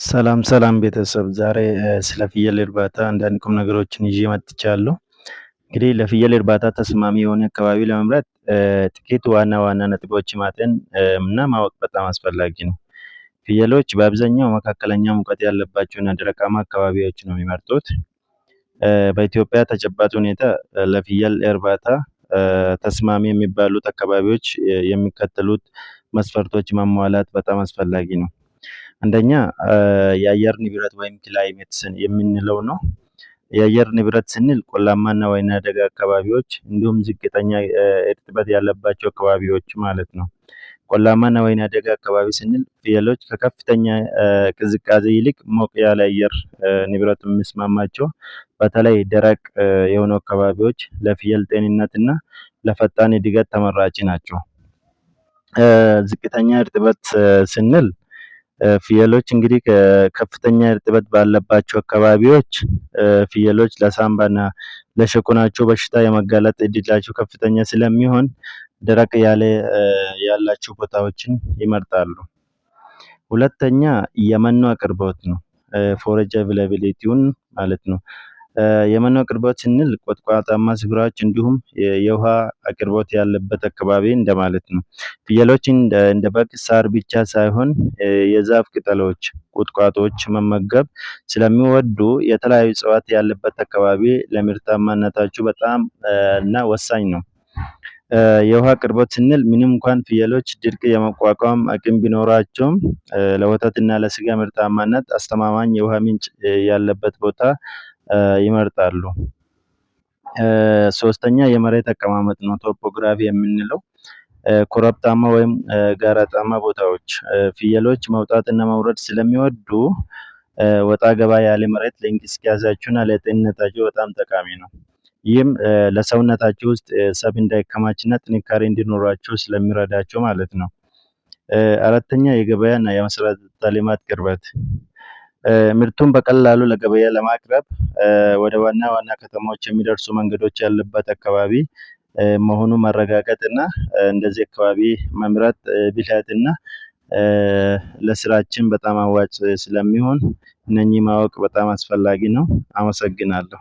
ሰላም ሰላም ቤተሰብ ዛሬ ስለ ፍየል እርባታ አንዳንድ ቁም ነገሮችን ይዤ መጥቻለሁ። እንግዲህ ለፍየል እርባታ ተስማሚ የሆነ አካባቢ ለመምረጥ ጥቂት ዋና ዋና ነጥቦች ማጤን እና ማወቅ በጣም አስፈላጊ ነው። ፍየሎች በአብዛኛው መካከለኛ ሙቀት ያለባቸውና ደረቃማ አካባቢዎች ነው የሚመርጡት። በኢትዮጵያ ተጨባጭ ሁኔታ ለፍየል እርባታ ተስማሚ የሚባሉት አካባቢዎች የሚከተሉት መስፈርቶች ማሟላት በጣም አስፈላጊ ነው። አንደኛ የአየር ንብረት ወይም ክላይሜት የምንለው ነው። የአየር ንብረት ስንል ቆላማና ወይና ደጋ አካባቢዎች እንዲሁም ዝቅተኛ እርጥበት ያለባቸው አካባቢዎች ማለት ነው። ቆላማና ወይና ደጋ አካባቢ ስንል ፍየሎች ከከፍተኛ ቅዝቃዜ ይልቅ ሞቅ ያለ አየር ንብረት የሚስማማቸው በተለይ ደረቅ የሆኑ አካባቢዎች ለፍየል ጤንነትና ለፈጣን እድገት ተመራጭ ናቸው። ዝቅተኛ እርጥበት ስንል ፍየሎች እንግዲህ ከፍተኛ እርጥበት ባለባቸው አካባቢዎች ፍየሎች ለሳምባና ለሸኮናቸው በሽታ የመጋለጥ እድላቸው ከፍተኛ ስለሚሆን ደረቅ ያላቸው ቦታዎችን ይመርጣሉ። ሁለተኛ የመኖ አቅርቦት ነው። ፎሬጅ አቬይላቢሊቲውን ማለት ነው። የመኖ አቅርቦት ስንል ቆጥቋጣማ ስፍራዎች እንዲሁም የውሃ አቅርቦት ያለበት አካባቢ እንደማለት ነው። ፍየሎችን እንደ በግ ሳር ብቻ ሳይሆን የዛፍ ቅጠሎች፣ ቁጥቋጦዎች መመገብ ስለሚወዱ የተለያዩ እጽዋት ያለበት አካባቢ ለምርታማነታቸው በጣም እና ወሳኝ ነው። የውሃ አቅርቦት ስንል ምንም እንኳን ፍየሎች ድርቅ የመቋቋም አቅም ቢኖራቸውም ለወተትና ለስጋ ምርታማነት አስተማማኝ የውሃ ምንጭ ያለበት ቦታ ይመርጣሉ። ሶስተኛ የመሬት አቀማመጥ ነው ቶፖግራፊ የምንለው ኮረብታማ ወይም ጋራጣማ ቦታዎች ፍየሎች መውጣትና መውረድ ስለሚወዱ ወጣ ገባ ያለ መሬት ለእንቅስቃሴያቸውና ለጤንነታቸው በጣም ጠቃሚ ነው። ይህም ለሰውነታቸው ውስጥ ሰብ እንዳይከማችና ጥንካሬ እንዲኖራቸው ስለሚረዳቸው ማለት ነው። አራተኛ የገበያና የመሰረተ ልማት ቅርበት ምርቱን በቀላሉ ለገበያ ለማቅረብ ወደ ዋና ዋና ከተማዎች የሚደርሱ መንገዶች ያለበት አካባቢ መሆኑን ማረጋገጥ እና እንደዚህ አካባቢ መምረጥ ብልሃትና ለስራችን በጣም አዋጭ ስለሚሆን እነኚህ ማወቅ በጣም አስፈላጊ ነው። አመሰግናለሁ።